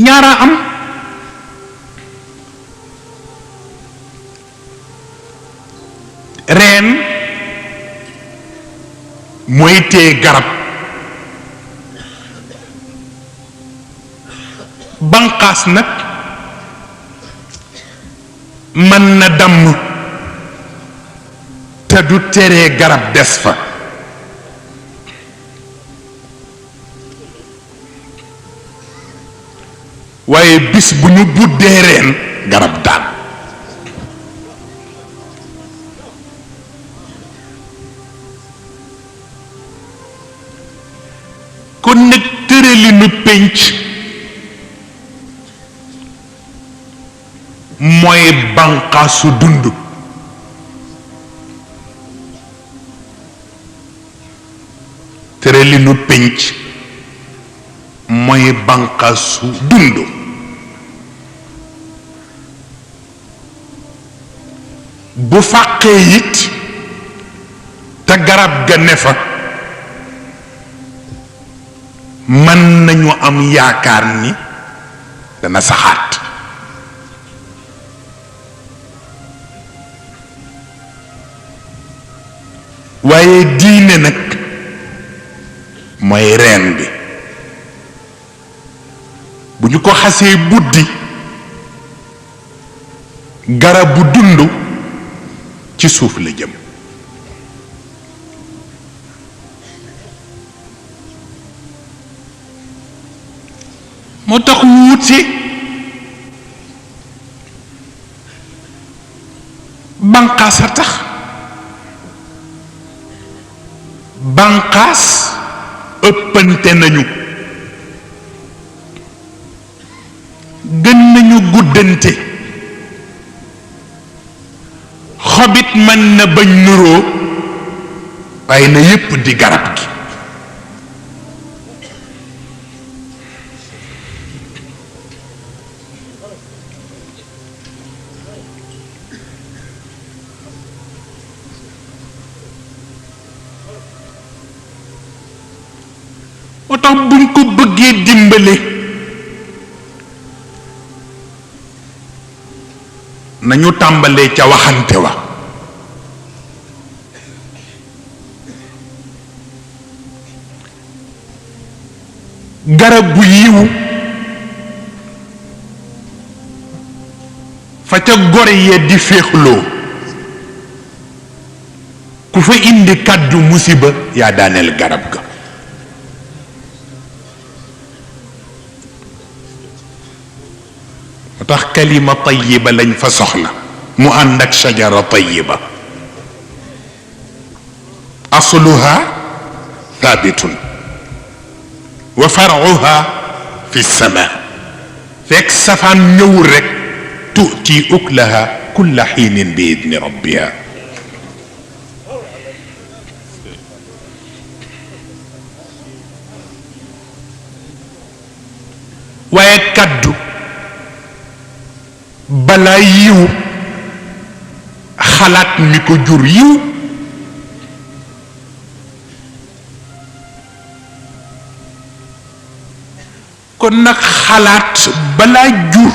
ñaara am reen mooy téye garab banqaas nag mën na damm te du teree garab des fa waaye bis bu ñu buddee reen garab daan kon nag tëralinu pénc mooy banqaasu dund tëralinu pénc mooy banqaasu dund bu fàqee it te garab ga ne fa mën nañu am yaakaar ni dana saxaat waaye diine nag mooy reen bi bu ñu ko xasee buddi garabu dund ci suuf la jëm moo tax wuti banqaas a tax banqaas ëppante nañu gën nañu guddante xobit mën na bañ nuroo waaye na yépp di garab gi moo tax buñ ko bëggee dimbale nañu tàmbalee ca waxante wa garab bu yiwu fa ca gore yee di féexloo ku fa indi kàddu musiba yaa daaneel garab ga moo tax kalima tayiba lañ fa soxla mu ànd ak shajara tayiba asluha thabitun wa faruha fi sama fekk safaan ñëwul rek tuuti uklaha kulla xiinin bi idni rabbiha waaye kaddu balaa yiw xalaat mi ko jur yiw kon nag xalaat balaa jur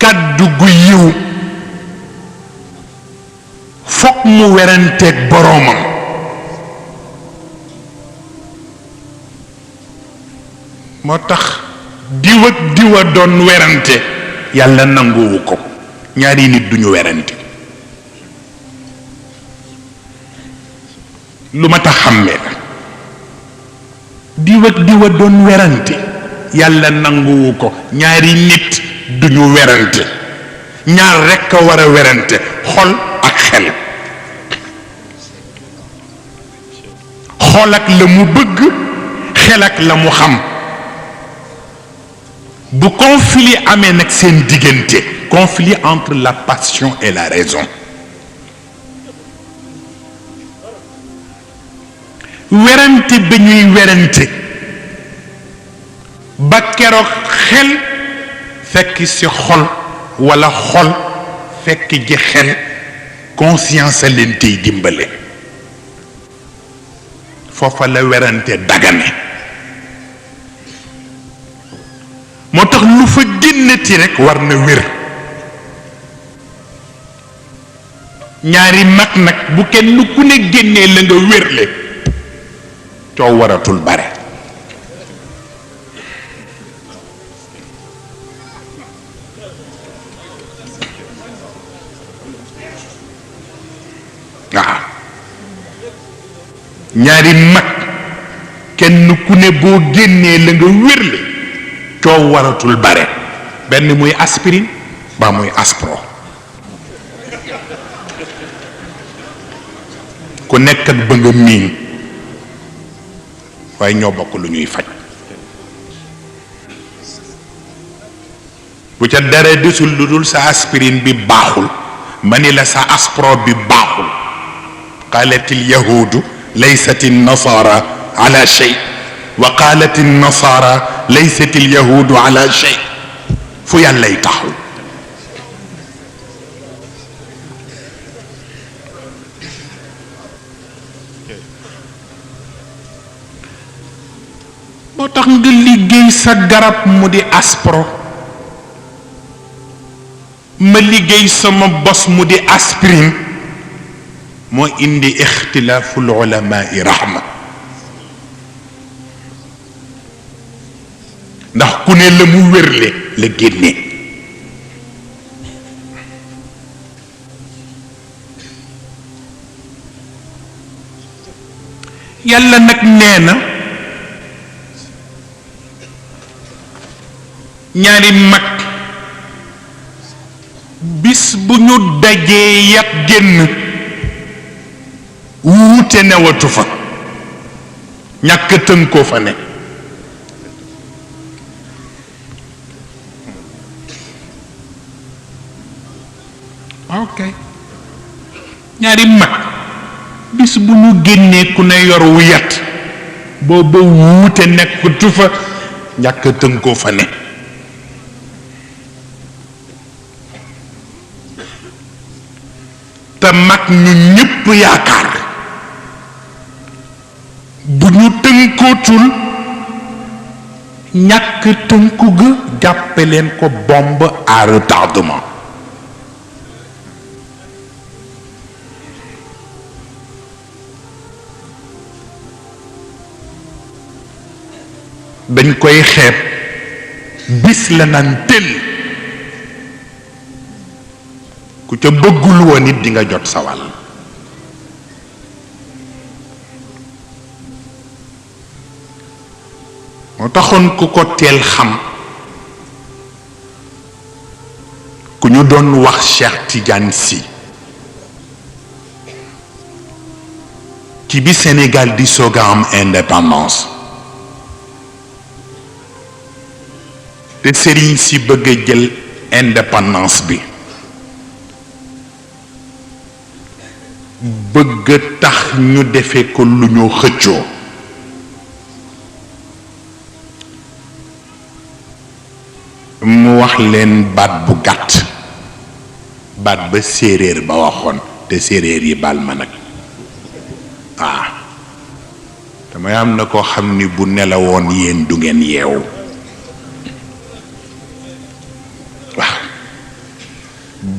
kàddu gu yiw fokk mu weranteeg boroomam moo tax diw ak diwa doon werante yàlla nanguwu ko ñaari nit duñu werante lu ma tax xàmmee la diw ak diwa doon werante yàlla nanguwu ko ñaari nit duñu werante ñaar rekk a war a werante xol ak xel xol ak la mu bëgg xel ak la mu xam bu conflit amee nag seen diggante conflit entre la passion et la raison werante ba ñuy werante ba keroog xel fekk ci xol walla xol fekk ji xel conscience a leen tey dimbale foofa la werante dagane tax lu fa génnati rek war na wér. ñaari mag nag bu kenn ku ne génnee la nga wérle coow waratul bare. waaw ñaari mag kenn ku ne boo génnee la nga wérle coow waratul bare. benn muy aspirine ba muy aspro ku nekk ak ba nga miin waaye ñoo bokk lu ñuy faj. bu ca dara desul lu dul sa aspirine bi baaxul ma ni la sa aspro bi baaxul. قالت اليهود ليست النصارى على شيء وقالت النصارى ليست اليهود على شيء fu yàllay taxaw. moo tax nga liggéey sa garab mu di aspro ma liggéey sama bos mu di aspirine moo indi ixtilaaful ulamaai rahma. ndax ku ne la mu wérle la génne. yàlla nag nee na ñaari mag bis bu ñu dajee yàpp génn wuute newatu fa ñàkk tënkoo fa ne. ok ñaari mag bis bu ñu génnee ku ne yor wu yat booba wuute nekkatu fa ñàkk tënkoo fa ne. te mag ñu ñépp yaakaar bu ñu tënkootul ñàkk tënku ga jàppe leen ko bombe à retardement. dañ koy xeeb bis la naan tel ku ca bëggul woon it di nga jot sa wàll. moo taxoon ku ko teel xam ku ñu doon wax Cheikh Tidiane Sy ci bi Sénégal di soog a am indépendance te sëriñ si bëgg a jël indépendance bi bëgg tax ñu defe ko lu ñu xëccoo. mu wax leen baat bu gàtt baat ba séeréer ba waxoon te séeréer yi baal ma nag damay am na koo xam ni bu nelawoon yéen du ngeen yeewu.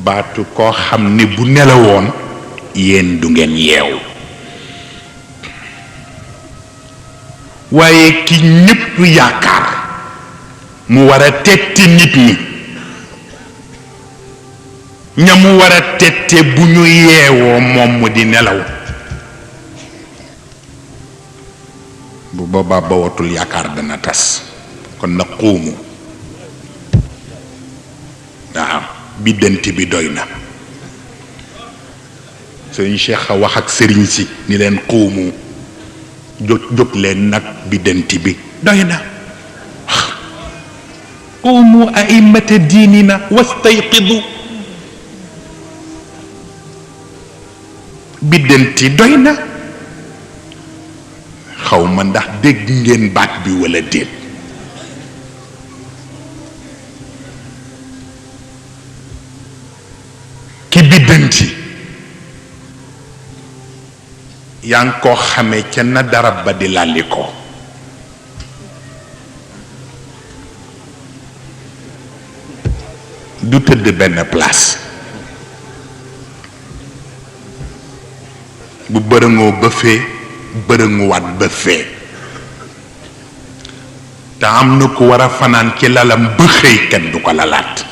baatu koo xam ni bu nelawoon yéen du ngeen yeewu. waaye ki ñépp yaakaar mu war a tette nit ñi ña mu war a tette bu ñu yeewoo moom mu di nelaw bu boobaa ba watul yaakaar dana tas. kon na xuumu waaw biddanti bi doy na. sëriñ Cheikh a wax ak sëriñ si ni leen xuumu jóg leen nag biddanti bi doy na. xuumu a'immata diinina wastayqidu biddanti doy na. xaw ma ndax dégg ngeen baat bi walla déet. ki biddanti yaa ngi koo xamee ca na darab ba di lalli ko du tëdd benn place bu bërëngoo ba fee bërënguwaat ba fee te am na ku war a fanaan ci lalam ba xëy kenn du ko lalaat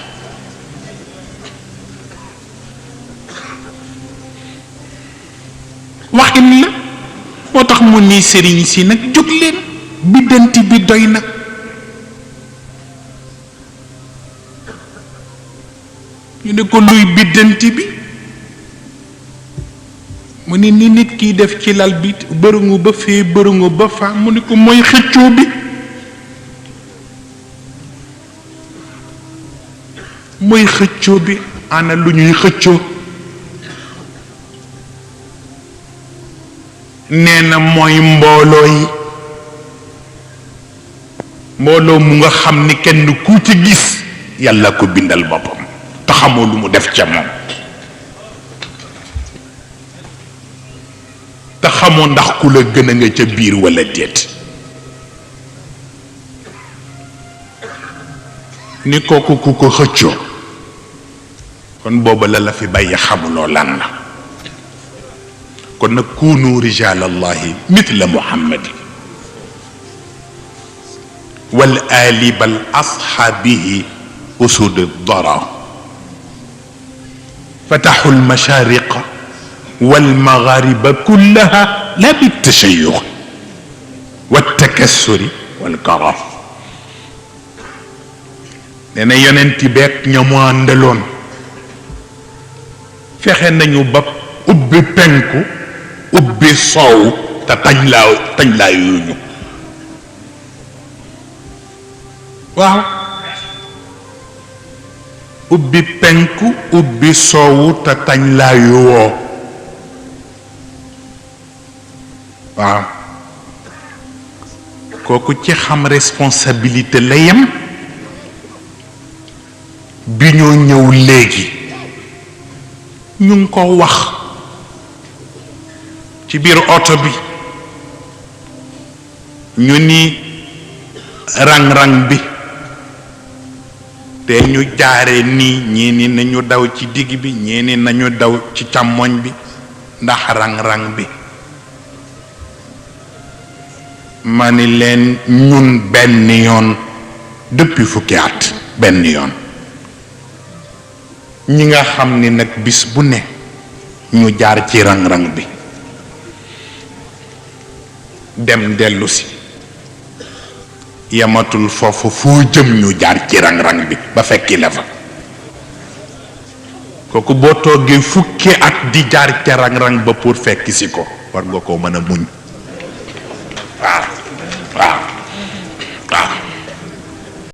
waxin la moo tax mu ni sëriñ si nag jóg leen biddanti bi doy na ñu ne ko luy biddanti bi mu ni ni nit kiy def ci lal bi bërëngu ba fee bërëngu ba faa mu ni ko mooy xëccoo bi mooy xëccoo bi ana lu ñuy xëccoo nee na mooy mbooloo yi mbooloo mu nga xam ni kenn ku ci gis yàlla ko bindal boppam te xamoo lu mu def ca moom te xamoo ndax ku la gën a nga ca biir walla déet ni kooku ku ko xëccoo kon booba la fi bàyyi xamuloo lan la kon nag kunu rijal allahi mithla muhammad wal ali bal ashabihi usud ad-dara فتحوا المشارق والمغارب كلها لا بالتشيع والتكسر والكرم لأن يننتي بيك نيامو اندالون فخه نانيو با اوبي بنكو اوبي صو تا تاج لا يونيو واو ubbi penku ubbi soowu te tañ laa yuwoo waaw kooku ci xam responsabilité la yem bi ñoo ñëw léegi ñu ngi ko wax ci biir oto bi ñu ni rang-rang bi te ñu jaare nii ñii ni nañu daw ci digg bi ñii ni nañu daw ci càmmoñ bi ndax rang-rang bi ma ni leen ñun benn yoon depuis fukki at benn yoon ñi nga xam ni nag bis bu ne ñu jaar ci rang-rang bi dem dellu si yamatul foofu foo jëm ñu jaar ci rang-rang bi ba fekki la fa kooku boo toogee fukki at di jaar ca rang-rang ba pour fekk si ko war nga koo mën a muñ